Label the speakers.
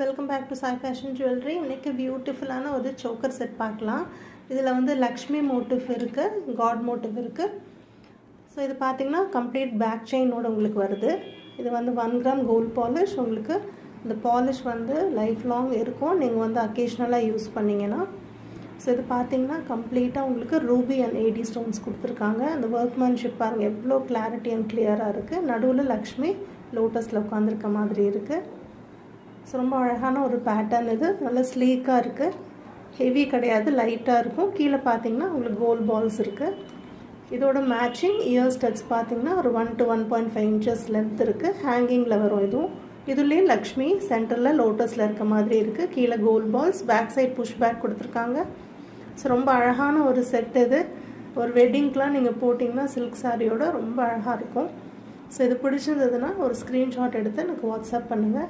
Speaker 1: Welcome back to Sai fashion jewellery. இன்றைக்கி பியூட்டிஃபுல்லான ஒரு சோக்கர் செட் பார்க்கலாம். இதில் வந்து லக்ஷ்மி மோட்டிவ் இருக்குது, காட் மோட்டிவ் இருக்குது. ஸோ இது பார்த்திங்கன்னா கம்ப்ளீட் பேக் செயினோடு உங்களுக்கு வருது. இது வந்து 1 கிராம் கோல்ட் பாலிஷ். உங்களுக்கு இந்த பாலிஷ் வந்து லைஃப் லாங் இருக்கும், நீங்கள் வந்து அக்கேஷ்னலாக யூஸ் பண்ணிங்கன்னா. ஸோ இது பார்த்திங்கன்னா கம்ப்ளீட்டாக உங்களுக்கு ரூபி அண்ட் ஏடி ஸ்டோன்ஸ் கொடுத்துருக்காங்க. அந்த ஒர்க்மேன்ஷிப் பாருங்கள் எவ்வளோ கிளாரிட்டி அண்ட் கிளியராக இருக்குது. நடுவில் லக்ஷ்மி லோட்டஸில் உட்காந்துருக்க மாதிரி இருக்குது. ஸோ ரொம்ப அழகான ஒரு பேட்டர்ன். இது நல்ல ஸ்லீக்காக இருக்குது, ஹெவி கிடையாது, லைட்டாக இருக்கும். கீழே பார்த்தீங்கன்னா உங்களுக்கு கோல்ட் பால்ஸ் இருக்குது. இதோட மேட்சிங் இயர் ஸ்டட்ஸ் பார்த்தீங்கன்னா ஒரு 1 to 1.5 inches லென்த் இருக்குது. ஹேங்கிங்கில் வரும். இதுலேயே லக்ஷ்மி சென்டரில் லோட்டஸில் இருக்க மாதிரி இருக்குது. கீழே gold balls, back side push back கொடுத்துருக்காங்க. ஸோ ரொம்ப அழகான ஒரு செட். இது ஒரு வெட்டிங்க்கெலாம் நீங்கள் போட்டிங்கன்னா சில்க் சாரியோட ரொம்ப அழகாக இருக்கும். ஸோ இது பிடிச்சிருந்ததுன்னா ஒரு ஸ்க்ரீன்ஷாட் எடுத்து எனக்கு வாட்ஸ்அப் பண்ணுங்கள்.